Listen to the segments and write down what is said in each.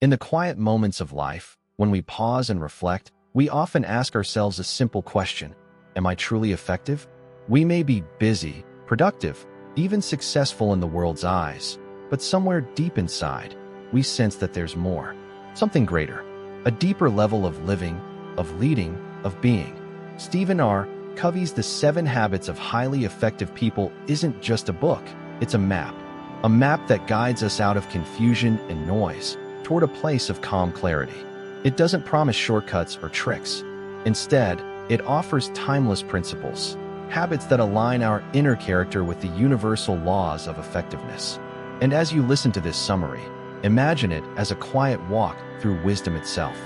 In the quiet moments of life, when we pause and reflect, we often ask ourselves a simple question: am I truly effective? We may be busy, productive, even successful in the world's eyes, but somewhere deep inside, we sense that there's more, something greater, a deeper level of living, of leading, of being. Stephen R. Covey's The 7 Habits of Highly Effective People isn't just a book, it's a map that guides us out of confusion and noise toward a place of calm clarity. It doesn't promise shortcuts or tricks. Instead, it offers timeless principles, habits that align our inner character with the universal laws of effectiveness. And as you listen to this summary, imagine it as a quiet walk through wisdom itself.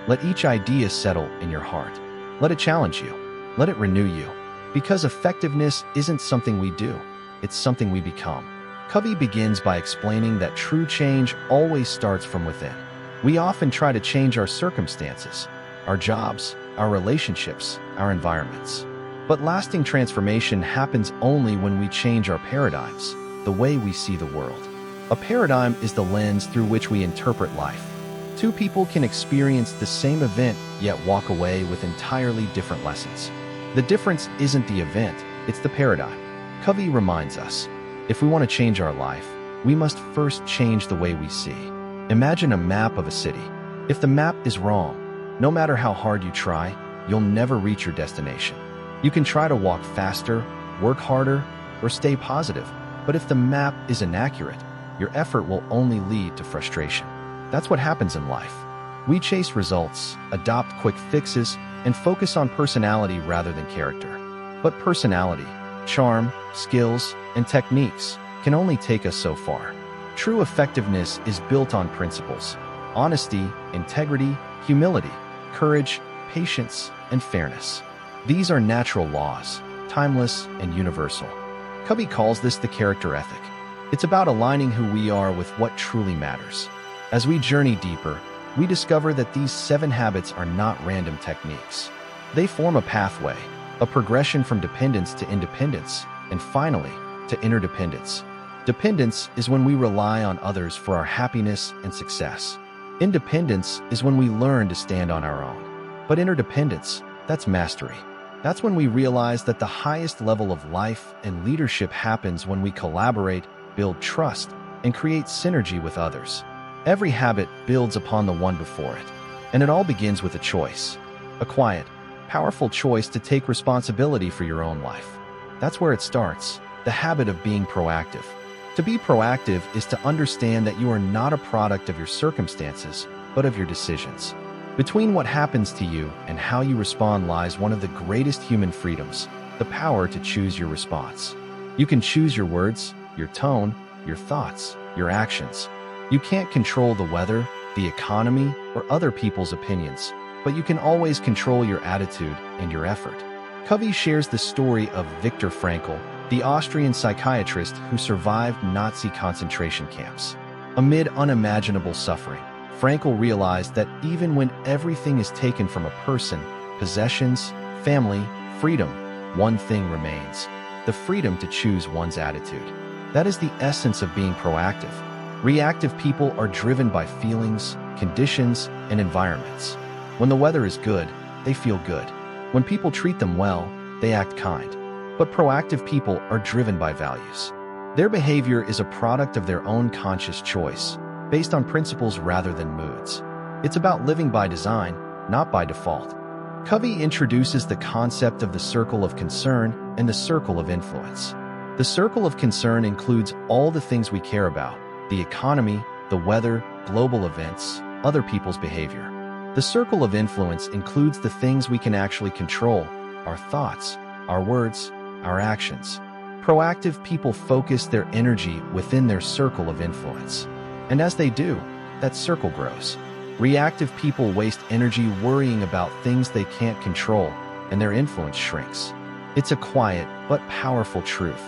Let each idea settle in your heart. Let it challenge you. Let it renew you. Because effectiveness isn't something we do, it's something we become. Covey begins by explaining that true change always starts from within. We often try to change our circumstances, our jobs, our relationships, our environments. But lasting transformation happens only when we change our paradigms, the way we see the world. A paradigm is the lens through which we interpret life. Two people can experience the same event, yet walk away with entirely different lessons. The difference isn't the event, it's the paradigm. Covey reminds us, if we want to change our life, we must first change the way we see. Imagine a map of a city. If the map is wrong, no matter how hard you try, you'll never reach your destination. You can try to walk faster, work harder, or stay positive, but if the map is inaccurate, your effort will only lead to frustration. That's what happens in life. We chase results, adopt quick fixes, and focus on personality rather than character. But personality, charm, skills, and techniques can only take us so far. True effectiveness is built on principles: honesty, integrity, humility, courage, patience, and fairness. These are natural laws, timeless and universal. Covey calls this the character ethic. It's about aligning who we are with what truly matters. As we journey deeper, we discover that these 7 habits are not random techniques. They form a pathway, a progression from dependence to independence, and finally, to interdependence. Dependence is when we rely on others for our happiness and success. Independence is when we learn to stand on our own. But interdependence, that's mastery. That's when we realize that the highest level of life and leadership happens when we collaborate, build trust, and create synergy with others. Every habit builds upon the one before it, and it all begins with a choice. A quiet, powerful choice to take responsibility for your own life. That's where it starts, the habit of being proactive. To be proactive is to understand that you are not a product of your circumstances, but of your decisions. Between what happens to you and how you respond lies one of the greatest human freedoms, the power to choose your response. You can choose your words, your tone, your thoughts, your actions. You can't control the weather, the economy, or other people's opinions, but you can always control your attitude and your effort. Covey shares the story of Viktor Frankl, the Austrian psychiatrist who survived Nazi concentration camps. Amid unimaginable suffering, Frankl realized that even when everything is taken from a person, possessions, family, freedom, one thing remains: the freedom to choose one's attitude. That is the essence of being proactive. Reactive people are driven by feelings, conditions, and environments. When the weather is good, they feel good. When people treat them well, they act kind. But proactive people are driven by values. Their behavior is a product of their own conscious choice, based on principles rather than moods. It's about living by design, not by default. Covey introduces the concept of the circle of concern and the circle of influence. The circle of concern includes all the things we care about: the economy, the weather, global events, other people's behavior. The circle of influence includes the things we can actually control: our thoughts, our words, our actions. Proactive people focus their energy within their circle of influence. And as they do, that circle grows. Reactive people waste energy worrying about things they can't control, and their influence shrinks. It's a quiet but powerful truth.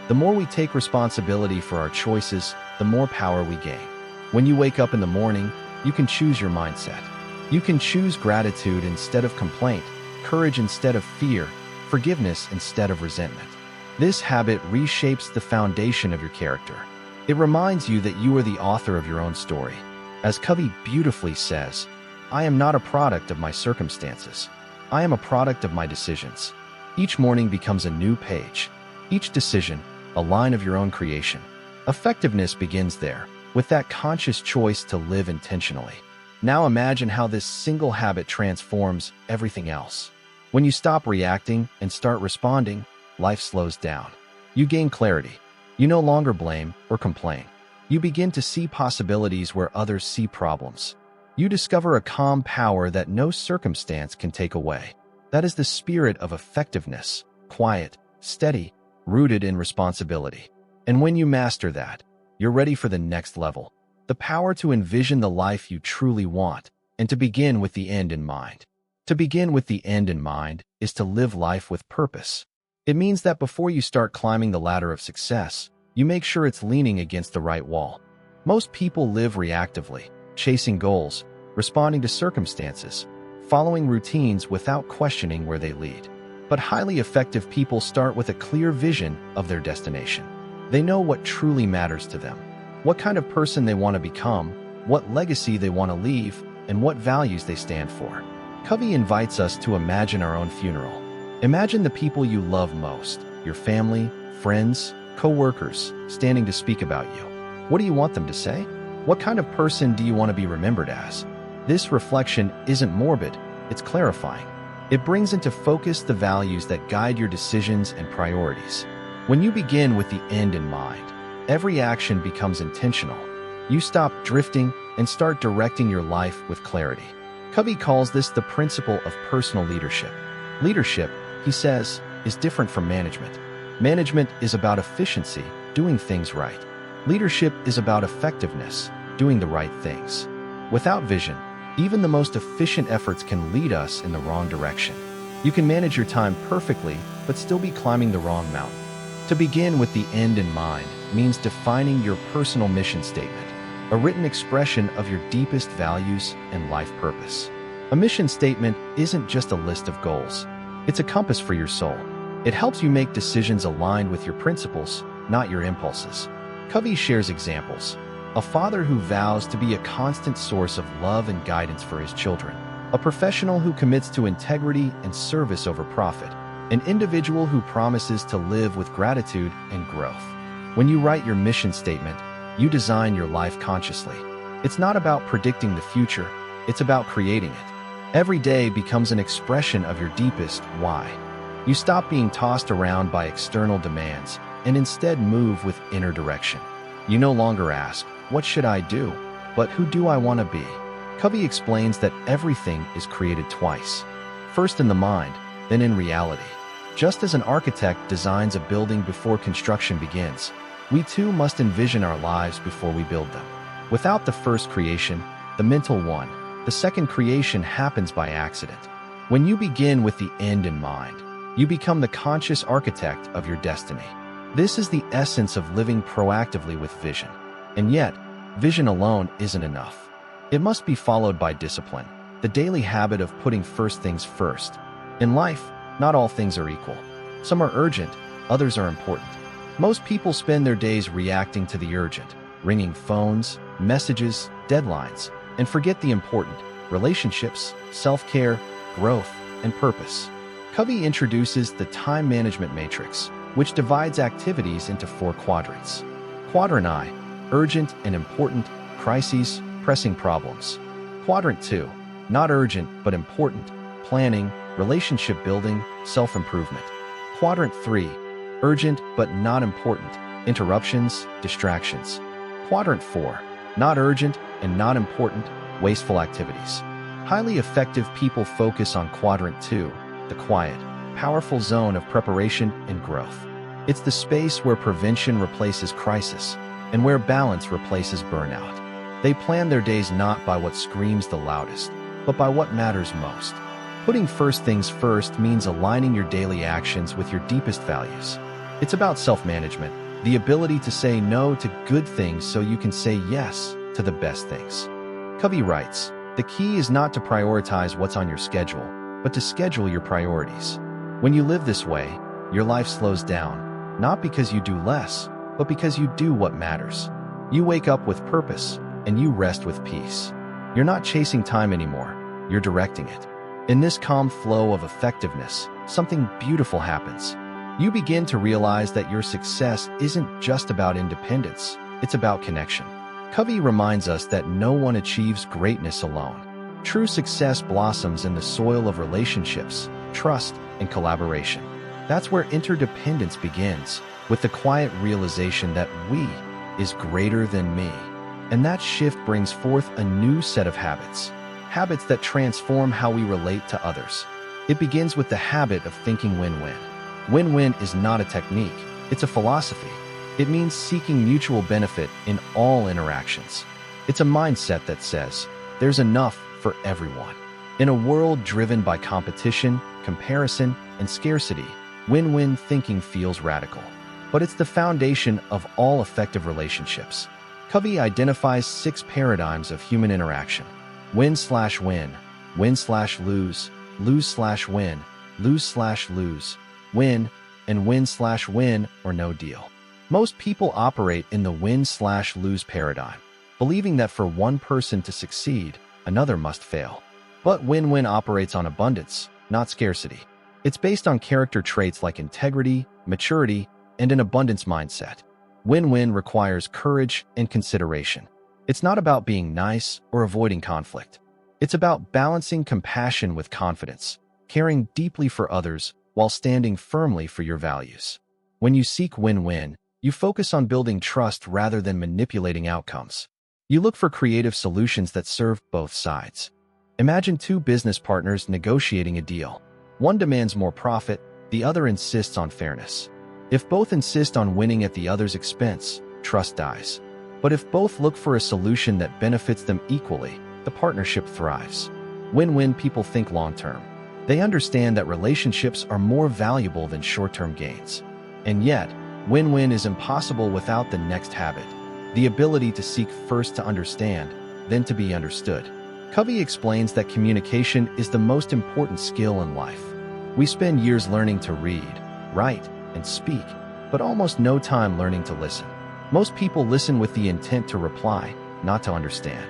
The more we take responsibility for our choices, the more power we gain. When you wake up in the morning, you can choose your mindset. You can choose gratitude instead of complaint, courage instead of fear, forgiveness instead of resentment. This habit reshapes the foundation of your character. It reminds you that you are the author of your own story. As Covey beautifully says, I am not a product of my circumstances. I am a product of my decisions. Each morning becomes a new page. Each decision, a line of your own creation. Effectiveness begins there, with that conscious choice to live intentionally. Now imagine how this single habit transforms everything else. When you stop reacting and start responding, life slows down. You gain clarity. You no longer blame or complain. You begin to see possibilities where others see problems. You discover a calm power that no circumstance can take away. That is the spirit of effectiveness, quiet, steady, rooted in responsibility. And when you master that, you're ready for the next level. The power to envision the life you truly want, and to begin with the end in mind. To begin with the end in mind is to live life with purpose. It means that before you start climbing the ladder of success, you make sure it's leaning against the right wall. Most people live reactively, chasing goals, responding to circumstances, following routines without questioning where they lead. But highly effective people start with a clear vision of their destination. They know what truly matters to them, what kind of person they want to become, what legacy they want to leave, and what values they stand for. Covey invites us to imagine our own funeral. Imagine the people you love most, your family, friends, co-workers, standing to speak about you. What do you want them to say? What kind of person do you want to be remembered as? This reflection isn't morbid, it's clarifying. It brings into focus the values that guide your decisions and priorities. When you begin with the end in mind, every action becomes intentional. You stop drifting and start directing your life with clarity. Covey calls this the principle of personal leadership. Leadership, he says, is different from management. Management is about efficiency, doing things right. Leadership is about effectiveness, doing the right things. Without vision, even the most efficient efforts can lead us in the wrong direction. You can manage your time perfectly, but still be climbing the wrong mountain. To begin with the end in mind means defining your personal mission statement, a written expression of your deepest values and life purpose. A mission statement isn't just a list of goals. It's a compass for your soul. It helps you make decisions aligned with your principles, not your impulses. Covey shares examples. A father who vows to be a constant source of love and guidance for his children. A professional who commits to integrity and service over profit. An individual who promises to live with gratitude and growth. When you write your mission statement, you design your life consciously. It's not about predicting the future, it's about creating it. Every day becomes an expression of your deepest why. You stop being tossed around by external demands and instead move with inner direction. You no longer ask, what should I do? But who do I want to be? Covey explains that everything is created twice. First in the mind, then in reality. Just as an architect designs a building before construction begins, we too must envision our lives before we build them. Without the first creation, the mental one, the second creation happens by accident. When you begin with the end in mind, you become the conscious architect of your destiny. This is the essence of living proactively with vision. And yet, vision alone isn't enough. It must be followed by discipline, the daily habit of putting first things first. In life, not all things are equal. Some are urgent, others are important. Most people spend their days reacting to the urgent, ringing phones, messages, deadlines, and forget the important: relationships, self-care, growth, and purpose. Covey introduces the time management matrix, which divides activities into 4 quadrants. Quadrant I, urgent and important, crises, pressing problems. Quadrant 2, not urgent but important, planning, relationship building, self-improvement. Quadrant 3, urgent but not important, interruptions, distractions. Quadrant 4, not urgent and not important, wasteful activities. Highly effective people focus on Quadrant 2, the quiet, powerful zone of preparation and growth. It's the space where prevention replaces crisis and where balance replaces burnout. They plan their days not by what screams the loudest, but by what matters most. Putting first things first means aligning your daily actions with your deepest values. It's about self-management, the ability to say no to good things so you can say yes to the best things. Covey writes, the key is not to prioritize what's on your schedule, but to schedule your priorities. When you live this way, your life slows down, not because you do less, but because you do what matters. You wake up with purpose, and you rest with peace. You're not chasing time anymore, you're directing it. In this calm flow of effectiveness, something beautiful happens. You begin to realize that your success isn't just about independence, it's about connection. Covey reminds us that no one achieves greatness alone. True success blossoms in the soil of relationships, trust, and collaboration. That's where interdependence begins, with the quiet realization that we is greater than me. And that shift brings forth a new set of habits that transform how we relate to others. It begins with the habit of thinking win-win. Win-win is not a technique, it's a philosophy. It means seeking mutual benefit in all interactions. It's a mindset that says, there's enough for everyone. In a world driven by competition, comparison, and scarcity, win-win thinking feels radical. But it's the foundation of all effective relationships. Covey identifies 6 paradigms of human interaction: win/win, win/lose, lose/win, lose/lose, win, and win/win or no deal. Most people operate in the win/lose paradigm, believing that for one person to succeed, another must fail. But win-win operates on abundance, not scarcity. It's based on character traits like integrity, maturity, and an abundance mindset. Win-win requires courage and consideration. It's not about being nice or avoiding conflict. It's about balancing compassion with confidence, caring deeply for others while standing firmly for your values. When you seek win-win, you focus on building trust rather than manipulating outcomes. You look for creative solutions that serve both sides. Imagine 2 business partners negotiating a deal. One demands more profit, the other insists on fairness. If both insist on winning at the other's expense, trust dies. But if both look for a solution that benefits them equally, the partnership thrives. Win-win people think long-term. They understand that relationships are more valuable than short-term gains. And yet, win-win is impossible without the next habit, the ability to seek first to understand, then to be understood. Covey explains that communication is the most important skill in life. We spend years learning to read, write, and speak, but almost no time learning to listen. Most people listen with the intent to reply, not to understand.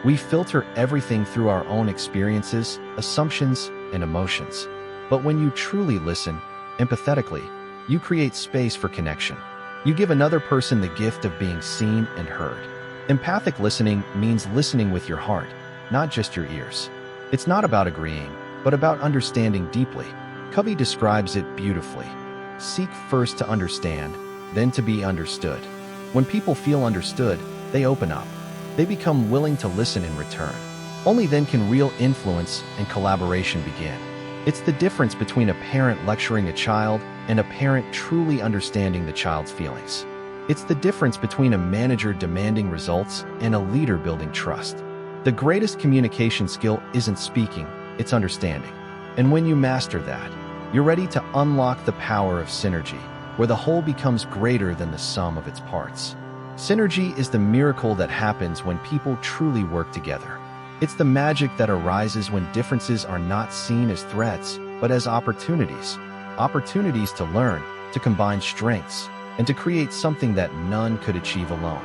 We filter everything through our own experiences, assumptions, and emotions. But when you truly listen, empathetically, you create space for connection. You give another person the gift of being seen and heard. Empathic listening means listening with your heart, not just your ears. It's not about agreeing, but about understanding deeply. Covey describes it beautifully. Seek first to understand, then to be understood. When people feel understood, they open up. They become willing to listen in return. Only then can real influence and collaboration begin. It's the difference between a parent lecturing a child and a parent truly understanding the child's feelings. It's the difference between a manager demanding results and a leader building trust. The greatest communication skill isn't speaking, it's understanding. And when you master that, you're ready to unlock the power of synergy, where the whole becomes greater than the sum of its parts. Synergy is the miracle that happens when people truly work together. It's the magic that arises when differences are not seen as threats, but as opportunities. Opportunities to learn, to combine strengths, and to create something that none could achieve alone.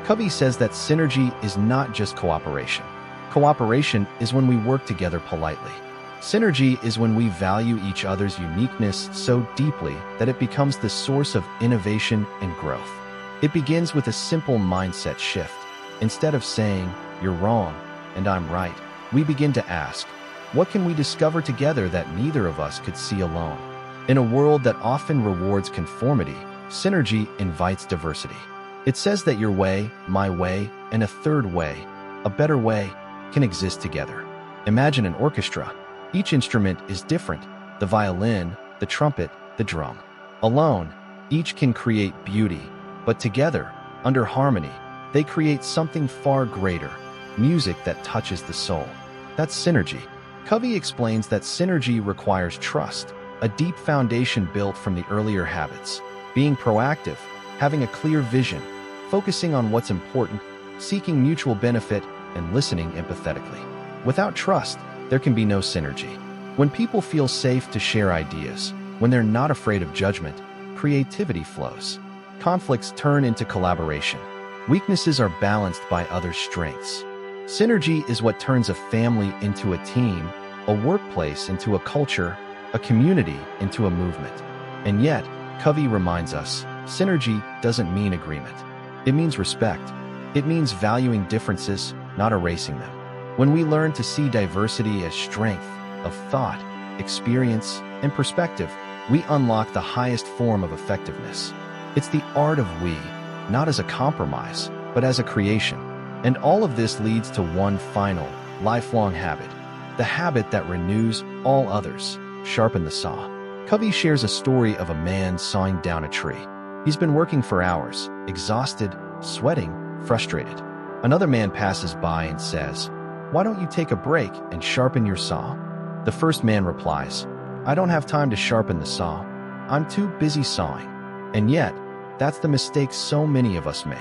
Covey says that synergy is not just cooperation. Cooperation is when we work together politely. Synergy is when we value each other's uniqueness so deeply that it becomes the source of innovation and growth. It begins with a simple mindset shift. Instead of saying, "You're wrong," and "I'm right," we begin to ask, what can we discover together that neither of us could see alone? In a world that often rewards conformity, synergy invites diversity. It says that your way, my way, and a third way, a better way, can exist together. Imagine an orchestra. Each instrument is different: the violin, the trumpet, the drum. Alone, each can create beauty, but together, under harmony, they create something far greater: music that touches the soul. That's synergy. Covey explains that synergy requires trust, a deep foundation built from the earlier habits. Being proactive, having a clear vision, focusing on what's important, seeking mutual benefit, and listening empathetically. Without trust, there can be no synergy. When people feel safe to share ideas, when they're not afraid of judgment, creativity flows. Conflicts turn into collaboration. Weaknesses are balanced by others' strengths. Synergy is what turns a family into a team, a workplace into a culture, a community into a movement. And yet, Covey reminds us, synergy doesn't mean agreement. It means respect. It means valuing differences, not erasing them. When we learn to see diversity as strength of thought, experience, and perspective, we unlock the highest form of effectiveness. It's the art of we, not as a compromise, but as a creation. And all of this leads to one final, lifelong habit, the habit that renews all others: sharpen the saw. Covey shares a story of a man sawing down a tree. He's been working for hours, exhausted, sweating, frustrated. Another man passes by and says, "Why don't you take a break and sharpen your saw?" The first man replies, "I don't have time to sharpen the saw. I'm too busy sawing." And yet, that's the mistake so many of us make.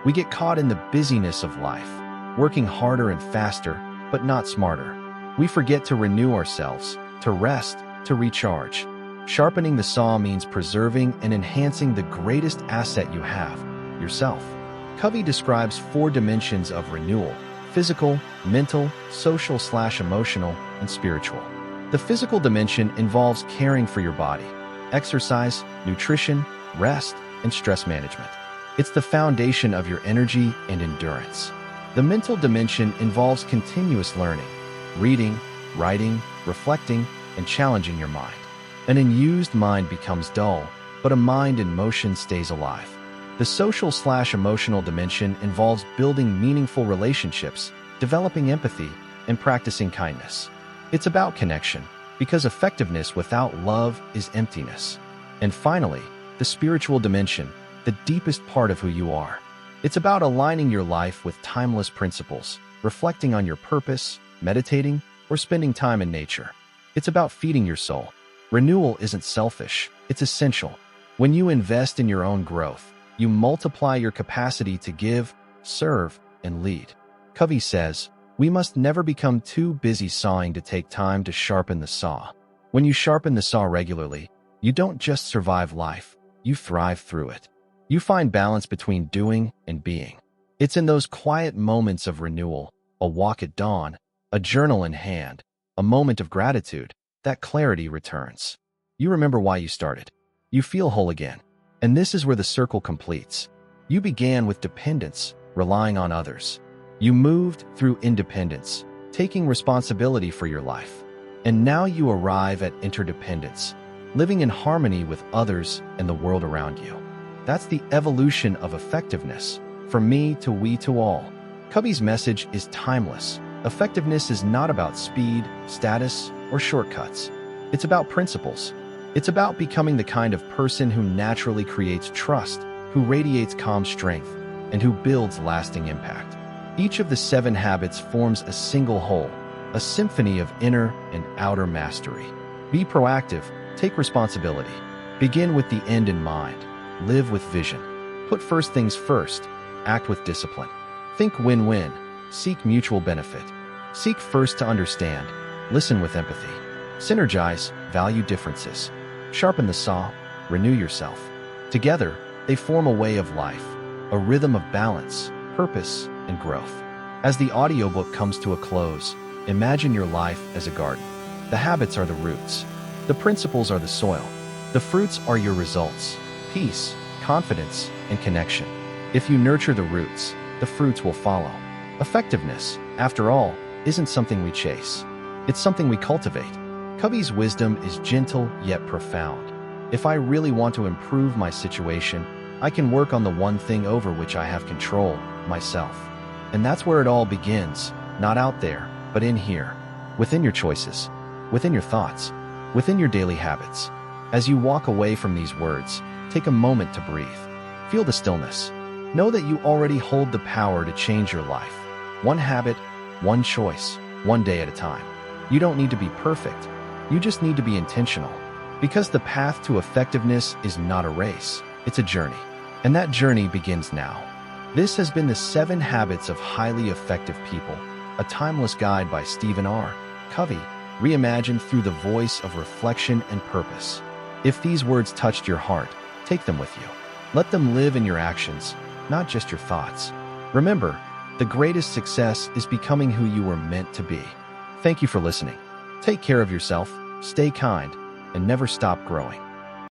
We get caught in the busyness of life, working harder and faster, but not smarter. We forget to renew ourselves, to rest, to recharge. Sharpening the saw means preserving and enhancing the greatest asset you have, yourself. Covey describes 4 dimensions of renewal: physical, mental, social/emotional, and spiritual. The physical dimension involves caring for your body, exercise, nutrition, rest, and stress management. It's the foundation of your energy and endurance. The mental dimension involves continuous learning, reading, writing, reflecting, and challenging your mind. An unused mind becomes dull, but a mind in motion stays alive. The social/emotional dimension involves building meaningful relationships, developing empathy, and practicing kindness. It's about connection, because effectiveness without love is emptiness. And finally, the spiritual dimension, the deepest part of who you are. It's about aligning your life with timeless principles, reflecting on your purpose, meditating, or spending time in nature. It's about feeding your soul. Renewal isn't selfish, it's essential. When you invest in your own growth, you multiply your capacity to give, serve, and lead. Covey says, we must never become too busy sawing to take time to sharpen the saw. When you sharpen the saw regularly, you don't just survive life, you thrive through it. You find balance between doing and being. It's in those quiet moments of renewal, a walk at dawn, a journal in hand, a moment of gratitude, that clarity returns. You remember why you started. You feel whole again. And this is where the circle completes. You began with dependence, relying on others. You moved through independence, taking responsibility for your life. And now you arrive at interdependence, living in harmony with others and the world around you. That's the evolution of effectiveness, from me to we to all. Covey's message is timeless. Effectiveness is not about speed, status, or shortcuts. It's about principles. It's about becoming the kind of person who naturally creates trust, who radiates calm strength, and who builds lasting impact. Each of the 7 habits forms a single whole, a symphony of inner and outer mastery. Be proactive, take responsibility. Begin with the end in mind. Live with vision. Put first things first. Act with discipline. Think win-win. Seek mutual benefit. Seek first to understand. Listen with empathy. Synergize, value differences. Sharpen the saw, renew yourself. Together, they form a way of life, a rhythm of balance, purpose, and growth. As the audiobook comes to a close, imagine your life as a garden. The habits are the roots. The principles are the soil. The fruits are your results: peace, confidence, and connection. If you nurture the roots, the fruits will follow. Effectiveness, after all, isn't something we chase. It's something we cultivate. Covey's wisdom is gentle yet profound. If I really want to improve my situation, I can work on the one thing over which I have control, myself. And that's where it all begins, not out there, but in here, within your choices, within your thoughts, within your daily habits. As you walk away from these words, take a moment to breathe. Feel the stillness. Know that you already hold the power to change your life. One habit, one choice, one day at a time. You don't need to be perfect. You just need to be intentional. Because the path to effectiveness is not a race, it's a journey. And that journey begins now. This has been the 7 Habits of Highly Effective People, a timeless guide by Stephen R. Covey, reimagined through the voice of reflection and purpose. If these words touched your heart, take them with you. Let them live in your actions, not just your thoughts. Remember, the greatest success is becoming who you were meant to be. Thank you for listening. Take care of yourself, stay kind, and never stop growing.